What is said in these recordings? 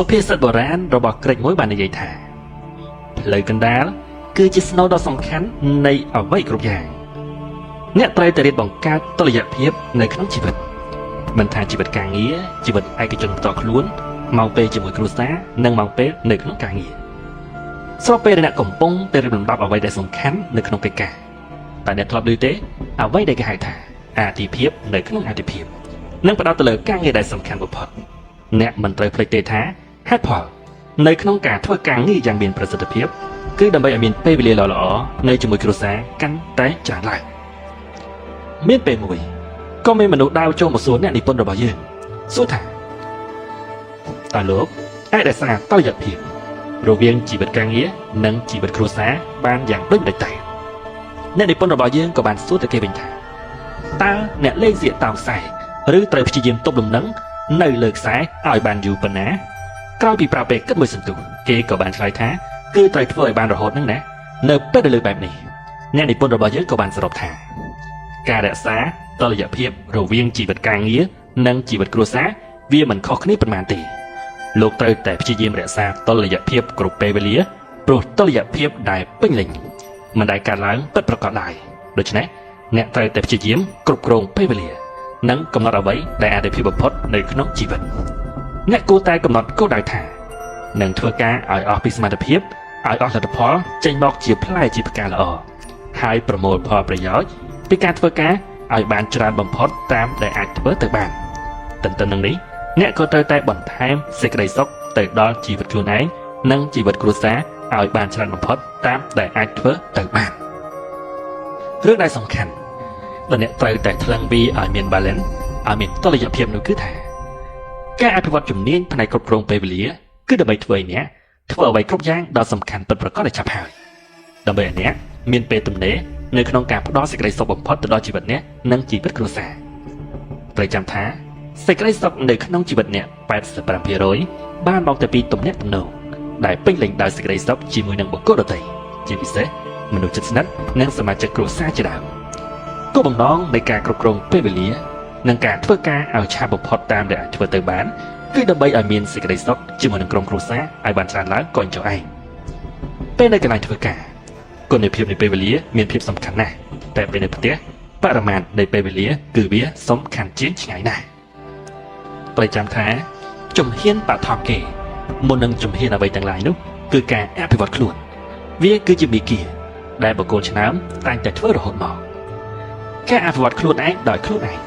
សុភាសិតបុរាណរបស់ក្រិចមួយបាននិយាយថាផ្លូវកណ្ដាលគឺជាស្នូលដ៏សំខាន់នៃអ្វីគ្រប់យ៉ាងអ្នកត្រូវតែរៀនបង្កើតតុល្យភាពនៅក្នុងជីវិតមិនថាជីវិតការងារជីវិតឯកជនផ្ទាល់ខ្លួនម៉ោងពេលជាមួយគ្រួសារនិងម៉ោងពេលនៅក្នុងការងារស្របពេលដែលអ្នកកំពុងតែរៀបលំដាប់អ្វីដែលសំខាន់នៅក្នុងកិច្ចការតែអ្នកធ្លាប់ឮទេអ្វីដែលគេហៅថាអាទិភាពនៅក្នុងអាទិភាពនឹងផ្ដោតទៅលើការងារដែលសំខាន់បំផុតអ្នកមិនត្រូវភ្លេចទេថាហេតុផលនៅក្នុងការធ្វើការងារយ៉ាងមានប្រសិទ្ធភាពគឺដើម្បីឲ្យមានពេលវេលាល្អៗនៅជាមួយគ្រួសារកាន់តែច្រើនឡើងមានពេលមួយក៏មានមនុស្សដើរចូលមកសួរអ្នកនិពន្ធរបស់យើងសួរថាតើលោកអាចរក្សាតុល្យភាពរវាងជីវិតការងារនិងជីវិតគ្រួសារបានយ៉ាងដូចម្តេចទៅអ្នកនិពន្ធរបស់យើងក៏បានសួរទៅគេវិញថាតើអ្នកលេងសៀកតាមខ្សែឬត្រូវព្យាយាមទប់លំនឹងនៅលើខ្សែឲ្យបានយូរប៉ុណ្ណាក្រោយពីប្រើពេលគិតមួយសន្ទុះគេក៏បានឆ្លើយថាគឺត្រូវធ្វើឲ្យបានរហូតហ្នឹងណានៅពេលដែលលើបែបនេះអ្នកនិពន្ធរបស់យើងក៏បានសរុបថាការរក្សាតុល្យភាពរវាងជីវិតការងារនិងជីវិតគ្រួសារវាមិនខុសគ្នាប៉ុន្មានទេលោកត្រូវតែព្យាយាមរក្សាតុល្យភាពគ្រប់ពេលវេលាព្រោះតុល្យភាពដែលពេញលេញមិនដែលកើតឡើងពិតប្រាកដឡើយដូច្នេះអ្នកត្រូវតែព្យាយាមគ្រប់គ្រងពេលវេលានិងកំណត់អ្វីដែលអាទិភាពបំផុតនៅក្នុងជីវិតអ្នកគួរតែកំណត់គោលដៅថានឹងធ្វើការឲ្យអស់ពីសមត្ថភាពឲ្យអស់លទ្ធផលចេញមកជាផ្លែជាផ្កាល្អហើយប្រមូលផលប្រយោជន៍ពីការធ្វើការឲ្យបានច្រើនបំផុតតាមដែលអាចធ្វើទៅបានទន្ទឹមនឹងនេះអ្នកក៏ត្រូវតែបន្ថែមសេចក្តីសុខទៅដល់ជីវិតខ្លួនឯងនិងជីវិតគ្រួសារឲ្យបានច្រើនបំផុតតាមដែលអាចធ្វើទៅបានរឿងដែលសំខាន់ដែលអ្នកត្រូវតែថ្លឹងវាឲ្យមាន balance ឲ្យមានតុល្យភាពនោះគឺថាការអភិវឌ្ឍជំនាញផ្នែកគ្រប់គ្រងពេលវេលាគឺដើម្បីធ្វើឲ្យអ្នកធ្វើអ្វីគ្រប់យ៉ាងដ៏សំខាន់ពិតប្រាកដឲ្យឆាប់ហើយដើម្បីឲ្យអ្នកមានពេលទំនេរនៅក្នុងការផ្ដល់សេចក្តីសុខបំផុតទៅដល់ជីវិតអ្នកនិងជីវិតគ្រួសារត្រូវចាំថាសេចក្តីសុខនៅក្នុងជីវិតអ្នក 85% បានមកពីទំនាក់ទំនងដែលពេញលេញដោយសេចក្តីសុខជាមួយនឹងបុគ្គលដទៃជាពិសេសមនុស្សជិតស្និទ្ធនិងសមាជិកគ្រួសារជាដើមគោលបំណងនៃការគ្រប់គ្រងពេលវេលានិងការធ្វើការឲ្យឆាប់បំផុតតាមដែលអាចធ្វើទៅបានគឺដើម្បីឲ្យមានសេចក្តីសុខជាមួយនឹងក្រុមគ្រួសារឲ្យបានច្រើនឡើងក៏ចុះឯងពេលនៅកន្លែងធ្វើការគុណភាពនៃពេលវេលាមានភាពសំខាន់ណាស់តែពេលនៅផ្ទះបរិមាណនៃពេលវេលាគឺវាសំខាន់ជាងឆ្ងាយណាស់ត្រូវចាំថាជំហានបឋមគេមុននឹងជំហានអ្វីទាំងឡាយនោះគឺការអភិវឌ្ឍខ្លួនវាគឺជាមេគាដែលបុគ្គលឆ្នើមតែងតែធ្វើរហូតមកការអភិវឌ្ឍខ្លួនឯងដោយខ្លួនឯង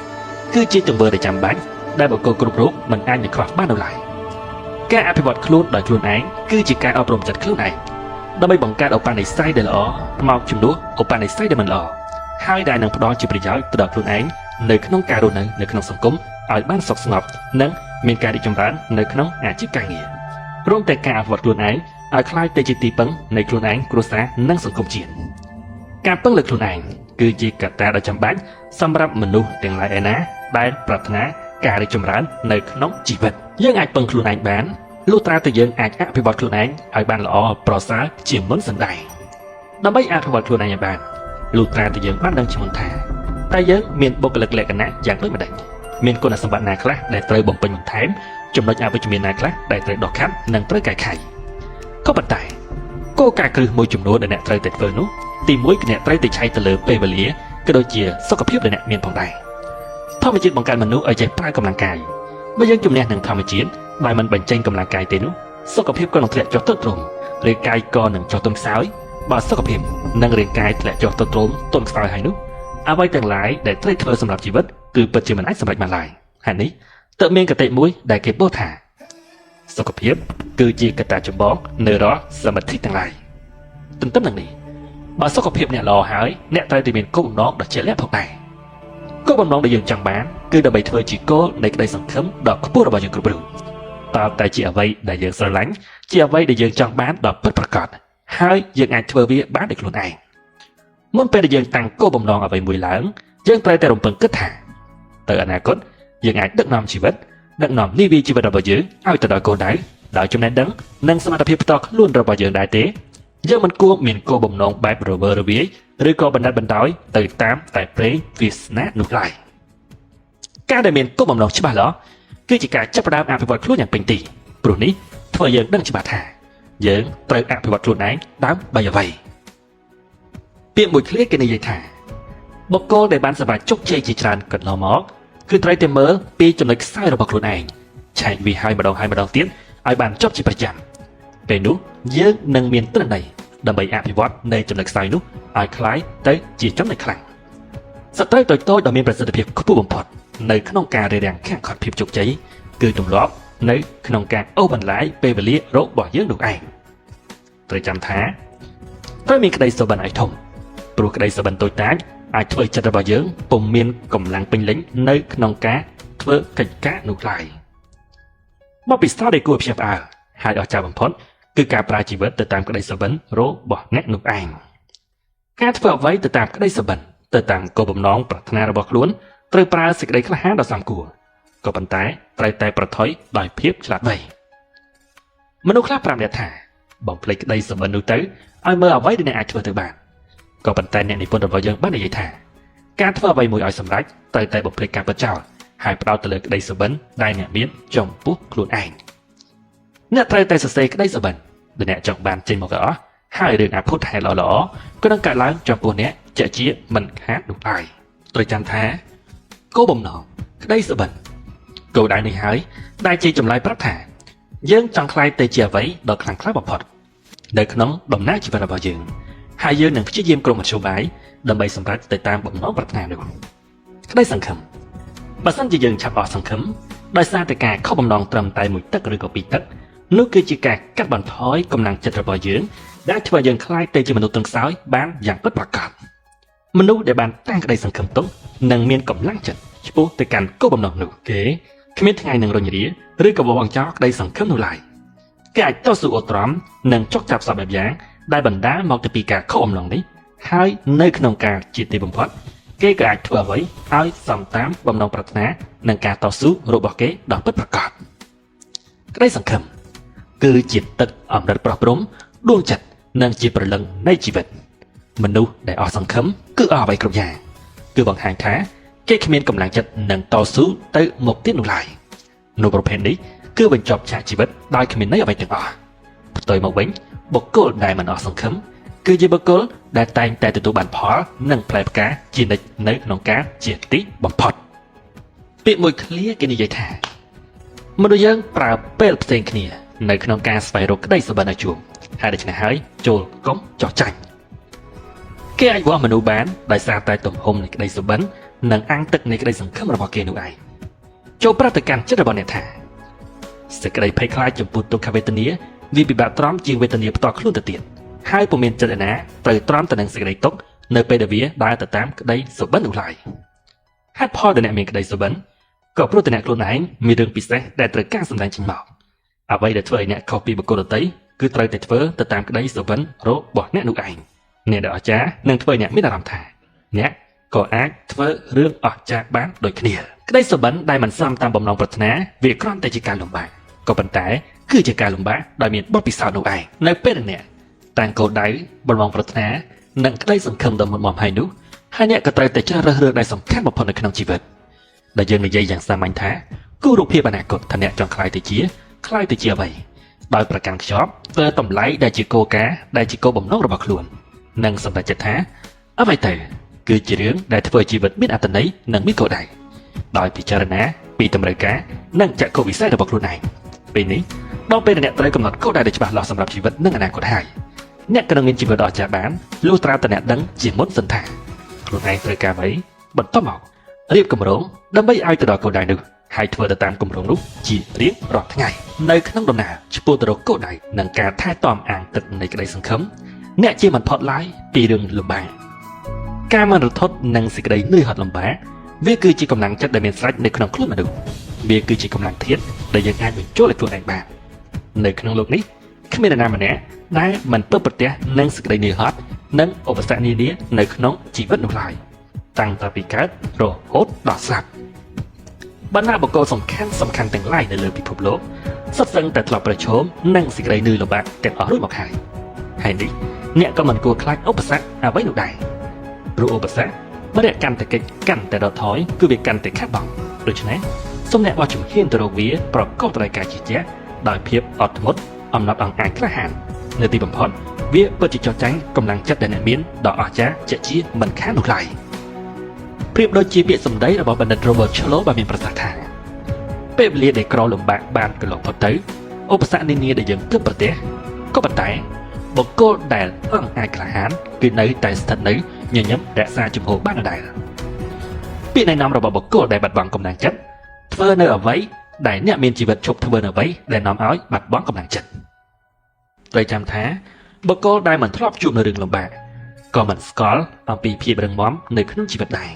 គឺជាទង្វើដែលចាំបាច់ដែលបុគ្គលគ្រប់រូបមិនអាចនឹងខ្វះបាននោះឡើយការអភិវឌ្ឍខ្លួនដោយខ្លួនឯងគឺជាការអប់រំចិត្តខ្លួនឯងដើម្បីបង្កើតឧបនិស្ស័យដែលល្អមកជំនួសឧបនិស្ស័យដែលមិនល្អហើយដែលនឹងផ្ដល់ជាប្រយោជន៍ទៅដល់ខ្លួនឯងនៅក្នុងការរស់នៅក្នុងសង្គមឲ្យបានសុខស្ងប់និងមានការរីកចម្រើននៅក្នុងអាជីពការងាររួមទាំងការអភិវឌ្ឍខ្លួនឯងឲ្យក្លាយទៅជាទីពឹងនៃខ្លួនឯងគ្រួសារនិងសង្គមជាតិការពឹងលើខ្លួនឯងគឺជាកត្តាដ៏ចាំបាច់សម្រាប់មនុស្សទាំងឡាយឯណាដែលប្រាថ្នាការរីកចម្រើននៅក្នុងជីវិតយើងអាចពឹងខ្លួនឯងបានលុះត្រាតែយើងអាចអភិវឌ្ឍខ្លួនឯងឲ្យបានល្អប្រសើរជាងមុនសណ្ដែងដើម្បីអភិវឌ្ឍខ្លួនឯងឲ្យបានលុះត្រាតែយើងបានដឹងជាមុនថាតែយើងមានបុគ្គលិកលក្ខណៈយ៉ាងដូចម្តេចមានគុណសម្បត្តិណាខ្លះដែលត្រូវបំពេញបន្ថែមចំណុចអវិជ្ជមានណាខ្លះដែលត្រូវដកខាត់និងត្រូវកែខៃក៏ប៉ុន្តែគោលការណ៍គ្រឹះមួយចំនួនដែលអ្នកត្រូវតែធ្វើនោះទី1គឺអ្នកត្រូវតែឆែកទៅលើពេលវេលាក៏ដូចជាសុខភាពដែលអ្នកមានផងដែរធម្មជាតិបង្កើតមនុស្សឲ្យចេះប្រើកម្លាំងកាយបើយើងជំនះនឹងធម្មជាតិដែលមិនបញ្ចេញកម្លាំងកាយទេនោះសុខភាពក៏នឹងធ្លាក់ចុះទៅទ្រង់រាងកាយក៏នឹងចុះទន់ខ្សោយបើសុខភាពនិងរាងកាយធ្លាក់ចុះទៅទ្រង់ទន់ខ្សោយហើយនោះអ្វីទាំងឡាយដែលត្រូវធ្វើសម្រាប់ជីវិតគឺពិតជាមិនអាចសម្រេចបានឡើយហើយនេះទើបមានកតិមួយដែលគេពោលថាសុខភាពគឺជាកត្តាចម្បងនៅរាល់សមិទ្ធិទាំងឡាយទន្ទឹមនឹងនេះបើសុខភាពអ្នកល្អហើយអ្នកត្រូវតែមានគោលបំណងដ៏ជាក់លាក់ផងដែរគោលបំណងដែលយើងចង់បានគឺដើម្បីធ្វើជាគោលនៃក្តីសង្ឃឹមដ៏ខ្ពស់របស់យើងគ្រប់រូបតើតែជាអ្វីដែលយើងស្រឡាញ់ជាអ្វីដែលយើងចង់បានដ៏ពិតប្រាកដហើយយើងអាចធ្វើវាបានដោយខ្លួនឯងមុនពេលដែលយើងតាំងគោលបំណងអ្វីមួយឡើងយើងត្រូវតែរំពឹងគិតថាទៅអនាគតយើងអាចដឹកនាំជីវិតដឹកនាំនាវាជីវិតរបស់យើងឲ្យទៅដល់គោលដៅដោយចំណេះដឹងនិងសមត្ថភាពផ្ទាល់ខ្លួនរបស់យើងដែរទេយើងមិនគួរមានគោលបំណងបែបរវើរវាយឬក៏បណ្ដិតបណ្ដោយទៅតាមតែព្រេងវាសនានោះឡើយការដែលមានគោលបំណងច្បាស់លាស់គឺជាការចាប់ផ្ដើមអភិវឌ្ឍខ្លួនយ៉ាងពេញទីព្រោះនេះ ធ្វើយើងដឹងច្បាស់ថាយើងត្រូវអភិវឌ្ឍខ្លួនឯងដើម្បីអ្វីពាក្យមួយឃ្លាគេនិយាយថាបុគ្គលដែលបានសម្រេចជោគជ័យជាច្រើនកន្លងមកគឺត្រូវតែមើលពីចំណុចខ្សោយរបស់ខ្លួនឯងឆែកវាឲ្យម្ដងទៀតឲ្យបានចប់ជាប្រចាំពេលនោះយើងនឹងមានទិន្នន័យដើម្បីអភិវឌ្ឍនៃចំណុចខ្សោយនោះឲ្យคล้ายទៅជាចំណុចខ្លាំងសត្រូវតូចៗដ៏មានប្រសិទ្ធភាពខ្ពស់បំផុតនៅក្នុងការរារាំងខាងខត់ភាពជោគជ័យគឺទម្លាប់នៅក្នុងការអូសបន្លាយពេលវេលារបស់យើងនោះឯងត្រូវចាំថាត្រូវមានក្តីសុបិនឲ្យធំព្រោះក្តីសុបិនតូចតាចអាចធ្វើចិត្តរបស់យើងពុំមានកម្លាំងពេញលេញនៅក្នុងការធ្វើកិច្ចការនោះឡើយមកពីស្ថានភាពគួរព្យាបាលហើយអស្ចារ្យបំផុតគឺការប្រើជីវិតទៅតាមក្តីសុបិនរបស់អ្នកនោះឯងការធ្វើអ្វីទៅតាមក្តីសុបិនទៅតាមគោលបំណងប្រាថ្នារបស់ខ្លួនត្រូវប្រើសេចក្តីក្លាហានដ៏សមគួរក៏ប៉ុន្តែត្រូវតែប្រថុយដោយភាពឆ្លាតវៃមនុស្សខ្លះប្រាប់អ្នកថាបំភ្លេចក្តីសុបិននោះទៅឲ្យមើលអ្វីដែលអ្នកអាចធ្វើទៅបានក៏ប៉ុន្តែអ្នកនិពន្ធរបស់យើងបាននិយាយថាការធ្វើអ្វីមួយឲ្យសម្រេចត្រូវតែបំភ្លេចការពិតចោលហើយផ្ដោតទៅលើក្តីសុបិនដែលអ្នកមានចំពោះខ្លួនឯងអ្នកត្រូវតែសរសេរក្តីសុបិនដែលអ្នកចង់បានចេញមកឲ្យអស់ហើយរឿងអាភុតហេតុល្អៗក៏នឹងកើតឡើងចំពោះអ្នកជាមិនខាតនោះឡើយត្រូវចាំថាគោលបំណងក្តីសុបិនគោលដៅនេះហើយដែលជាចម្លើយប្រាប់ថាយើងចង់ក្លាយទៅជាអ្វីដ៏ខ្លាំងក្លាបំផុតនៅក្នុងដំណើរជីវិតរបស់យើងហើយយើងនឹងព្យាយាមក្រុមមធ្យោបាយដើម្បីសម្រេចទៅតាមបំណងប្រាថ្នានោះក្តីសង្ឃឹមបើសិនជាយើងឆាប់អស់សង្ឃឹមដោយសារតែការខុសបំណងត្រឹមតែមួយទឹកឬក៏ពីរទឹកនោះគឺជាការកាត់បន្ថយកម្លាំងចិត្តរបស់យើងដែលធ្វើឲ្យយើងក្លាយទៅជាមនុស្សទន់ខ្សោយបានយ៉ាងពិតប្រាកដមនុស្សដែលបានតាំងក្តីសង្ឃឹមទុកនឹងមានកម្លាំងចិត្តឆ្ពោះទៅកាន់គោលបំណងនោះគេគ្មានថ្ងៃនឹងរញរាឬក៏បោះបង់ចោលក្តីសង្ឃឹមនោះឡើយគេអាចតស៊ូអត់ទ្រាំនិងចុកចាប់សពបែបយ៉ាងដែលបណ្ដាលមកពីការខុសអំណងនេះហើយនៅក្នុងការជាទីបំផុតគេក៏អាចធ្វើអ្វីឲ្យសមតាមបំណងប្រាថ្នានិងការតស៊ូរបស់គេដ៏ពិតប្រាកដក្តីសង្ឃឹមគឺជាទឹកអមរិតប្រោះព្រំដួងចិត្តនិងជាព្រលឹងនៃជីវិតមនុស្សដែលអស់សង្ឃឹមគឺអស់អ្វីគ្រប់យ៉ាងគឺបង្ហាញថាគេគ្មានកម្លាំងចិត្តនិងតស៊ូទៅមុខទៀតនោះឡើយនៅប្រភេទនេះគឺបញ្ចប់ឆាកជីវិតដោយគ្មានន័យអ្វីទាំងអស់ផ្ទុយមកវិញបុគ្គលដែលមិនអស់សង្ឃឹមគឺជាបុគ្គលដែលតែងតែទទួលបានផលនិងផ្លែផ្កាជានិច្ចនៅក្នុងការជាទីបំផុតពាក្យមួយឃ្លាគេនិយាយថាមនុស្សយើងប្រើពេលផ្សេងគ្នានៅក្នុងការស្វែងរកក្តីសុបិនឲ្យជួបហើយដូច្នេះហើយចូលកុំចោះចាញ់គេអាចវាស់មនុស្សបានដោយសារតែទំហំនៃក្តីសុបិននិងអាំងទឹកនៃក្តីសង្ឃឹមរបស់គេនោះឯងចូលប្រាប់ទៅកាន់ចិត្តរបស់អ្នកថាសេចក្តីភ័យខ្លាចចំពោះទុក្ខវេទនាវាពិបាកទ្រាំជាងវេទនាផ្ទាល់ខ្លួនទៅទៀតហើយពុំមានចិត្តណាត្រូវទ្រាំទៅនឹងសេចក្តីទុក្ខនៅពេលដែលវាដើរទៅតាមក្តីសុបិននោះឡើយហេតុផលដែលអ្នកមានក្តីសុបិនក៏ព្រោះតែអ្នកខ្លួនឯងមានរឿងពិសេសដែលត្រូវការសម្ដែងចេញមកអ្វីដែលធ្វើឲ្យអ្នកខុសពីបុគ្គលដទៃគឺត្រូវតែធ្វើទៅតាមក្តីសុបិនរបស់អ្នកនោះឯងអ្នកដែលអស្ចារ្យនឹងធ្វើឲ្យអ្នកមានអារម្មណ៍ថាអ្នកក៏អាចធ្វើរឿងអស្ចារ្យបានដូចគ្នាក្តីសុបិនដែលមិនសមតាមបំណងប្រាថ្នាវាគ្រាន់តែជាការលំបាកក៏ប៉ុន្តែគឺជាការលំបាកដោយមានបទពិសោធន៍នោះឯងនៅពេលដែលអ្នកតាំងគោលដៅបំណងប្រាថ្នានិងក្តីសង្ឃឹមដ៏មុតមមហើយនោះហើយអ្នកក៏ត្រូវតែជ្រើសរើសរឿងដែលសំខាន់បំផុតនៅក្នុងជីវិតដែលយើងនិយាយយ៉ាងសាមញ្ញថាគូរូបភាពអនាគតថាអ្នកចង់ក្លាយទៅជាអ្វីដោយប្រកាន់ខ្ជាប់ទៅតម្លៃដែលជាគោលការណ៍ដែលជាគោលបំណងរបស់ខ្លួននិងសម្រេចចិត្តថាអ្វីទៅគឺជារឿងដែលធ្វើជីវិតមានអត្ថន័យនិងមានគោលដៅដោយពិចារណាពីតម្រូវការនិងចក្ខុវិស័យរបស់ខ្លួនឯងពេលនេះដល់ពេលអ្នកត្រូវកំណត់គោលដៅដែលច្បាស់លាស់សម្រាប់ជីវិតនិងអនាគតហើយអ្នកក៏នឹងមានជីវិតដ៏អស្ចារ្យបានលុះត្រាតែអ្នកដឹងជាមុនសិនថាខ្លួនឯងត្រូវការអ្វីបន្ទាប់មករៀបគម្រោងដើម្បីឲ្យទៅដល់គោលដៅនោះហើយធ្វើទៅតាមគម្រោងនោះជារៀងរាល់ថ្ងៃនៅក្នុងដំណើរឆ្ពោះទៅរកគោលដៅនិងការថែទាំអាងទឹកនៃក្តីសង្ឃឹមអ្នកជាមិនផុតឡើយពីរឿងលំបាកការមិនរត់ថត់និងសេចក្តីនឿយហត់លំបាកវាគឺជាកម្លាំងចិត្តដែលមានស្រេចនៅក្នុងខ្លួនមនុស្សវាគឺជាកម្លាំងធាតុដែលយើងអាចបញ្ចូលឲ្យខ្លួនឯងបាននៅក្នុងលោកនេះគ្មាននរណាម្នាក់ដែលមិនប្រព្រឹត្តនឹងសេចក្តីនឿយហត់និងឧបសគ្គនានានៅក្នុងជីវិតនោះឡើយតាំងពីកើតរហូតដល់ស្លាប់បណ្ដាបុគ្គលសំខាន់ទាំងឡាយនៅលើពិភពលោកសុទ្ធសឹងតែធ្លាប់ប្រឈមនឹងសេចក្តីនឿយលំបាកទាំងអស់រួចមកហើយនេះអ្នកក៏មិនគួរខ្លាចឧបសគ្គអ្វីនោះដែរព្រោះឧបសគ្គបើអ្នកកាន់តែកិច្ចកាន់តែដកថយគឺវាកាន់តែខាត់បងដូច្នេះសូមអ្នកបោះជំហានទៅរកវាប្រកបដោយការជឿជាក់ដោយភាពអត់ធ្មត់ អំណត់អង្គការក្លាហាននៅទីបំផុតវាពិតជាចោទចាញ់កម្លាំងចិត្តដែលអ្នកមានដ៏អស្ចារ្យជាក់ជាមិនខាននោះឡើយប្រៀបដូចជាពាក្យសម្ដីរបស់បណ្ឌិត Robert Shlomo បានមានប្រសាសន៍ថាពេលវេលាដែលក្រលំបាកបានកន្លងផុតទៅឧបសគ្គនានាដែលយើងជួបប្រទះក៏ប៉ុន្តែបុគ្គលដែលអង្គការក្លាហានគឺនៅតែស្ថិតនៅញញឹមរក្សាជំហរបានដដែលពាក្យណែនាំរបស់បុគ្គលដែលបាត់បង់កម្លាំងចិត្តធ្វើនៅអ្វីដែលអ្នកមានជីវិតឈប់ធ្វើនៅអ្វីដែលនាំឲ្យបាត់បង់កម្លាំងចិត្តត្រូវចាំថាបុគ្គលដែលមិនធ្លាប់ជួបនៅរឿងលំបាកក៏មិនស្គាល់អំពីភាពរឹងមាំនៅក្នុងជីវិតដែរ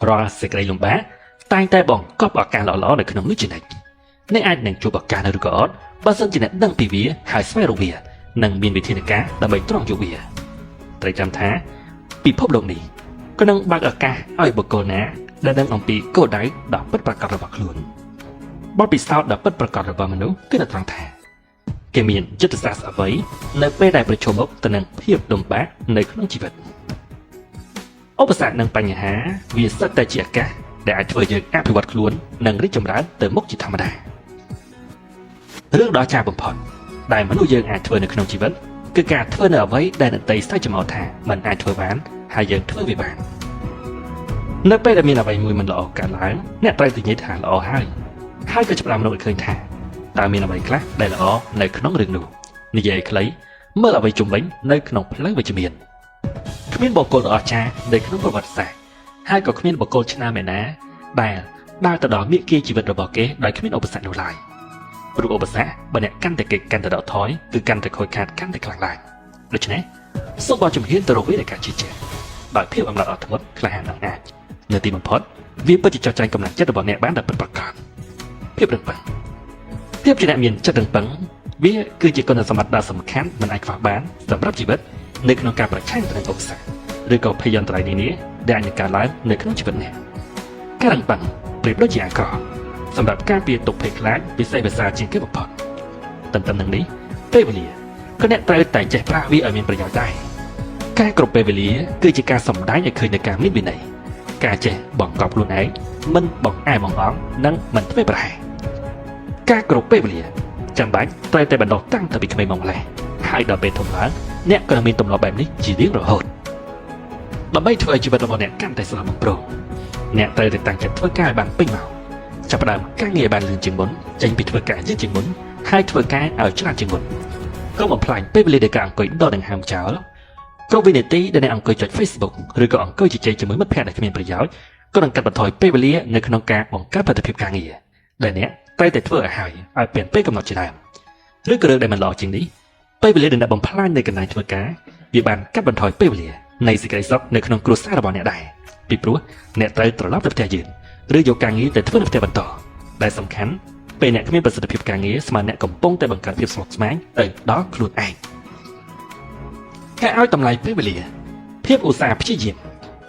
រាល់សេចក្តីលំបាកតែងតែបង្កប់ឱកាសល្អៗនៅក្នុងនោះជានិច្ចអ្នកអាចនឹងជួបឱកាសនៅឬក៏អត់បើសិនជាអ្នកដឹងពីវាហើយស្វែងរកវានិងមានវិធានការដើម្បីត្រង់យកវាត្រូវចាំថាពិភពលោកនេះក៏នឹងបើកឱកាសឲ្យបុគ្គលណាដែលដឹងអំពីគោលដៅដ៏ពិតប្រាកដរបស់ខ្លួនបទពិសោធន៍ដ៏ពិតប្រាកដរបស់មនុស្សគឺនៅត្រង់ថាគេមានចិត្តសាស្ត្រអ្វីនៅពេលដែលប្រឈមមុខទៅនឹងភាពលំបាកនៅក្នុងជីវិតឧបសគ្គនិងបញ្ហាវាសិតតែជាឱកាសដែលអាចធ្វើយើងអភិវឌ្ឍខ្លួននិងរីកចម្រើនទៅមុខជាធម្មតារឿងដ៏ចាស់បំផុតដែលមនុស្សយើងអាចធ្វើនៅក្នុងជីវិតគឺការធ្វើនៅអ្វីដែលអ្នកតីស្រែកចំអកថាមិនអាចធ្វើបានហើយយើងធ្វើវាបាននៅពេលដែលមានអ្វីមួយមិនល្អកើតឡើងអ្នកត្រូវតែនិយាយថាល្អហើយក៏ចាប់ផ្ដើមរកឲ្យឃើញថាតើមានអ្វីខ្លះដែលល្អនៅក្នុងរឿងនោះនិយាយខ្លីមើលអ្វីជុំវិញនៅក្នុងផ្លូវវិជ្ជមានគ្មានបុគ្គលដ៏អស្ចារ្យនៅក្នុងប្រវត្តិសាស្ត្រហើយក៏គ្មានបុគ្គលឆ្នើមឯណាដែលដើរទៅដល់មាគ៌ាជីវិតរបស់គេដោយគ្មានឧបសគ្គនោះឡើយព្រោះឧបសគ្គបើអ្នកកាន់តែគេកាន់តែដកថយគឺកាន់តែខូចខាតកាន់តែខ្លាំងឡើងដូច្នេះសូមបោះជំហានទៅរកវាដោយការជឿជាក់ដោយភាពអំណត់អត់ធ្មត់ក្លាហាននិងអាចនៅទីបំផុតវាពិតជាចោទចាញ់កម្លាំងចិត្តរបស់អ្នកបានដល់ពិតប្រាកដភាពរឹងប៉ឹងភាពជាអ្នកមានចិត្តរឹងប៉ឹងវាគឺជាគុណសម្បត្តិដ៏សំខាន់មិនអាចខ្វះបានសម្រាប់ជីវិតនៅក្នុងការប្រឆាំងទៅនឹងឧបសគ្គឬក៏ភយន្តរាយនានាដែលអាចនឹងកើតឡើងនៅក្នុងជីវិតអ្នកការរឹងប៉ឹងប្រៀបដូចជាអាក្រក់សម្រាប់ការពារទុកភ័យខ្លាចពិសេសភាសាជាងគេបំផុតទន្ទឹមនឹងនេះពេលវេលាក៏អ្នកត្រូវតែចេះប្រើវាឲ្យមានប្រយោជន៍ដែរការគ្រប់ពេលវេលាគឺជាការសម្ដែងឲ្យឃើញនូវការមានវិន័យការចេះបង្កប់ខ្លួនឯងមិនបង្អែបង្អង់និងមិនធ្វេសប្រហែសការគ្រប់ពេលវេលាចាំបាច់ត្រូវតែបណ្ដុះតាំងពីក្មេងមកម្ល៉េះហើយដល់ពេលធំឡើងអ្នកក៏នឹងមានទម្លាប់បែបនេះជារៀងរហូតដើម្បីធ្វើឲ្យជីវិតរបស់អ្នកកាន់តែស្រស់បំព្រងអ្នកត្រូវតែតាំងចិត្តធ្វើការឲ្យបានពេញម៉ោងចាប់ផ្ដើមការងារឲ្យបានលឿនជាងមុនចេញពីធ្វើការយឺតជាងមុនហើយធ្វើការឲ្យច្រើនជាងមុនកុំបំផ្លាញពេលវេលានៃការអង្គុយដកដង្ហើមចោលគ្រប់វិនាទីដែលអ្នកអង្គុយចុច Facebook ឬក៏អង្គុយជជែកជាមួយមិត្តភ័ក្តិដែលគ្មានប្រយោជន៍ក៏នឹងកាត់បន្ថយពេលវេលានៅក្នុងការបង្កើតផលិតភាពការងារដែលអ្នកត្រូវតែធ្វើឲ្យពេលពេលកំណត់ជាដើមឬក៏រឿងដែលមិនល្អជាងនេះពេលវេលាដែលអ្នកបំផ្លាញនៅកន្លែងធ្វើការវាបានកាត់បន្ថយពេលវេលានៃសេចក្តីសុខនៅក្នុងគ្រួសាររបស់អ្នកដែរពីព្រោះអ្នកត្រូវត្រឡប់ទៅផ្ទះយឺតឬយកការងារទៅធ្វើនៅផ្ទះបន្តដែលសំខាន់ពេលអ្នកគ្មានប្រសិទ្ធភាពការងារស្មើអ្នកកំពុងតែបង្កើតភាពស្មុគស្មាញទៅដល់ខ្លួនឯងការឲ្យតម្លៃពេលវេលាភាពឧស្សាហ៍ព្យាយាម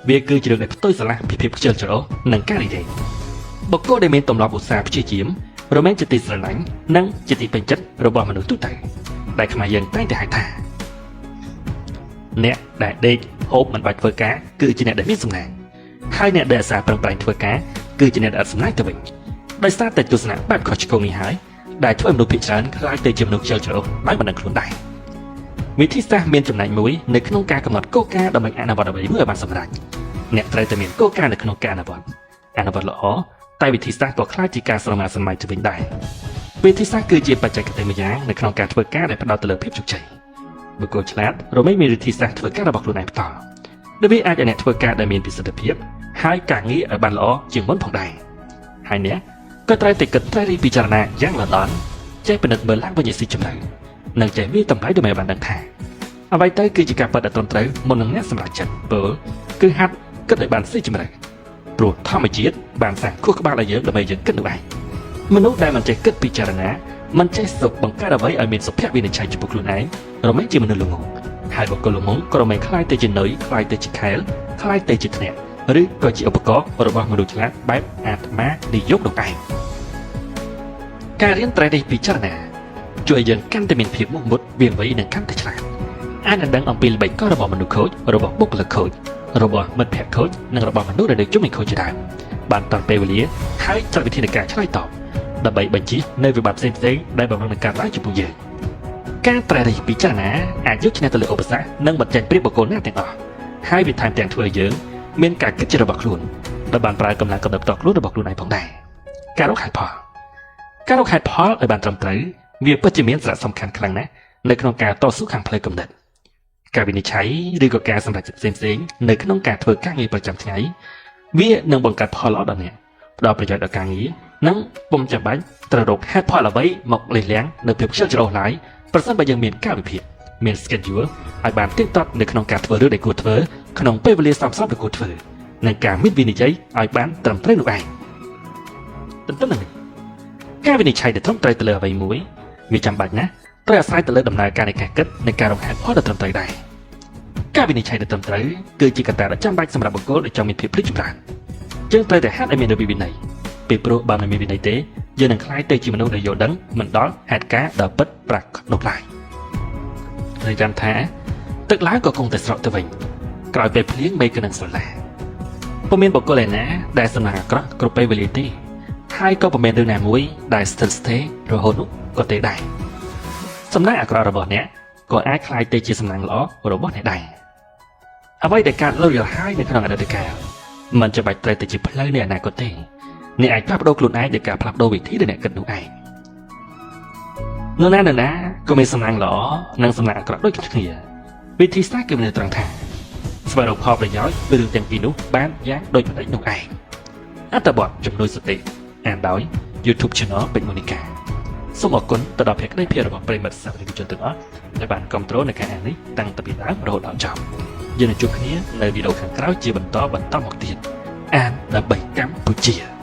វាគឺជារឿងដែលផ្ទុយស្រឡះពីភាពខ្ជិលច្រអូសនិងការរីករាយបុគ្គលដែលមានទម្លាប់ឧស្សាហ៍ព្យាយាមរមែងជាទីស្រឡាញ់និងជាទីពេញចិត្តរបស់មនុស្សទូទៅដែលខ្មែរយើងតែងតែហៅថាអ្នកដែលដេកហូបមិនបាច់ធ្វើការគឺជាអ្នកដែលមានសំណាងហើយអ្នកដែលអាសាប្រឹងប្រែងធ្វើការគឺជាអ្នកដែលអត់សំណាងទៅវិញដោយសារតែទស្សនៈបែបខុសឆ្គងនេះហើយដែលធ្វើមនុស្សភាគច្រើនខ្លាចទៅជាមនុស្សខ្ជិលច្រអូសដោយមិនដឹងខ្លួនដែរវិធីសាស្ត្រមានចំណែកមួយនៅក្នុងការកំណត់គោលការណ៍ដើម្បីអនុវត្តអ្វីមួយឲ្យបានសម្រេចអ្នកត្រូវតែមានគោលការណ៍នៅក្នុងការអនុវត្តល្អតែវិធីសាស្ត្រក៏ខ្លាចជាការស្រមើស្រមៃទៅវិញដែរវិធីសាស្ត្រគឺជាបច្ចេកទេសមួយយ៉ាងនៅក្នុងការធ្វើការដែលផ្ដោតទៅលើភាពជោគជ័យបុគ្គលឆ្លាតរមែងមានវិធីសាស្ត្រធ្វើការរបស់ខ្លួនឯងផ្ទាល់ដែលវាអាចឲ្យអ្នកធ្វើការដែលមានប្រសិទ្ធភាពហើយការងារឲ្យបានល្អជាងមុនផងដែរហើយអ្នកក៏ត្រូវតែគិតត្រិះរិះពិចារណាយ៉ាងល្អិតល្អន់ចេះពិនិត្យមើលឡើងវិញឲ្យស៊ីជម្រៅនិងចេះវាតម្លៃដើម្បីបានដឹងថាអ្វីទៅគឺជាការពិតដែលត្រឹមត្រូវមុននឹងអ្នកសម្រេចចិត្តពលគឺហាត់គិតឲ្យបានស៊ីជម្រៅព្រោះធម្មជាតិបានសាងខួរក្បាលឲ្យយើងដើម្បីយើងគិតនោះឯងមនុស្សដែលមិនចេះគិតពិចារណាមិនចេះសុខបង្កើតអ្វីឲ្យមានសុភវិនិច្ឆ័យចំពោះខ្លួនឯងរមែងជាមនុស្សល្ងងហើយបុគ្គលល្ងងក៏រមែងខ្លាយទៅជានុយខ្លាយទៅជាខែលខ្លាយទៅជាធ្នាក់ឬក៏ជាឧបករណ៍របស់មនុស្សឆ្លាតបែបអាត្មានិយមនោះឯងការរៀនត្រេះរិះពិចារណាជួយយើងកាន់តែមានភាពមុខមុតវាងវៃនិងកាន់តែឆ្លាតអាចនឹងដឹងអំពីល្បិចកលរបស់មនុស្សខូចរបស់បុគ្គលិកខូចរបស់មិត្តភក្តិខូចនិងរបស់មនុស្សដែលនៅជុំវិញខូចជាដើមបានតាំងពេលវេលាហើយចាត់វិធានការឆ្លើយតបដើម្បីបញ្ជៀសនៅវិបត្តិផ្សេងៗដែលបំរុងនឹងកើតឡើងចំពោះយើង ការត្រេះរិះពិចារណាអាចយកឈ្នះទៅលើឧបសគ្គនិងបញ្ចេញព្រៀបបុគ្គលណាទាំងអស់ហើយវាថែមទាំងធ្វើឲ្យយើងមានការគិតជារបស់ខ្លួនដោយបានប្រើកម្លាំងកំណត់ផ្ទាល់ខ្លួនរបស់ខ្លួនឯងផងដែរការរកហេតុផលឲ្យបានត្រឹមត្រូវវាពិតជាមានសារៈសំខាន់ខ្លាំងណាស់នៅក្នុងការតស៊ូខាងផ្លូវគំនិតការវិនិច្ឆ័យឬក៏ការសម្រេចចិត្តផ្សេងៗនៅក្នុងការធ្វើការងារប្រចាំថ្ងៃវានឹងបង្កើតផលល្អដល់អ្នកផ្ដល់ប្រយោជន៍ដល់ការងារនិងពុំចាំបាច់ត្រូវរកហេតុផលអ្វីមកលះលៀងនៅភាពខ្ជិលច្រអូសឡើយប្រសិនបើយើងមានកាលវិភាគមាន schedule ឲ្យបានទៀងទាត់នៅក្នុងការធ្វើរឿងដែលគួរធ្វើក្នុងពេលវេលាសមស្របដែលគួរធ្វើនិងការមានវិនិច្ឆ័យឲ្យបានត្រឹមត្រូវនោះឯងទន្ទឹមនឹងនេះការវិនិច្ឆ័យដែលត្រឹមត្រូវទៅលើអ្វីមួយវាចាំបាច់ណាស់ត្រូវអាស្រ័យទៅលើដំណើរការនៃការគិតនិងការរកហេតុផលដែលត្រឹមត្រូវដែរការវិនិច្ឆ័យដែលត្រឹមត្រូវគឺជាកត្តាដែលចាំបាច់សម្រាប់បុគ្គលដែលចង់មានភាពភ្លឺចម្រើនយើងត្រូវតែហាត់ឲ្យមានរបៀបវិន័យពីព្រោះបើមិនមានវិន័យទេយើងនឹងក្លាយទៅជាមនុស្សដែលយល់ដឹងមិនដល់ហេតុការណ៍ដ៏ពិតប្រាកដនោះឡើយហើយចាំថាទឹកឡើងក៏គង់តែស្រកទៅវិញក្រោយពេលភ្លៀងមេឃក៏នឹងស្រឡះពុំមានបុគ្គលឯណាដែលសំណាងអាក្រក់គ្រប់ពេលវេលាទេហើយក៏ពុំមានរឿងណាមួយដែលស្ថិតស្ថេររហូតនោះក៏ទេដែរសំណាងអាក្រក់របស់អ្នកក៏អាចក្លាយទៅជាសំណាងល្អរបស់អ្នកដែរអ្វីដែលកើតលើយល់ហើយនៅក្នុងអតីតកាលមិនចាំបាច់ត្រូវតែជាផ្លូវនៃអនាគតទេអ្នកអាចផ្លាស់ប្ដូរខ្លួនឯងដោយការផ្លាស់ប្ដូរវិធីដែលអ្នកគិតនោះឯងនរណាក៏មានសំណាងល្អនិងសំណាងអាក្រក់ដូចគ្នាវិធីសាស្ត្រគឺមានត្រង់ថាស្វែងរកផលប្រយោជន៍ពីរឿងទាំងពីរនោះបានយ៉ាងដូចម្តេចនោះឯងអត្ថបទជំនួយសតិអានដោយ YouTube Channel ពេជ្រមូនីកាសូមអរគុណទៅដល់ភក្ដីភាពរបស់ប្រិយមិត្តសាស្ត្រវិទ្យាជនទាំងអស់ដែលបានគាំទ្រនៅការអាននេះតាំងពីដើមរហូតដល់ចប់យើងនឹងជួបគ្នានៅវីដេអូខាងក្រោយជាបន្តមកទៀតអានដើម្បីកម្ពុជា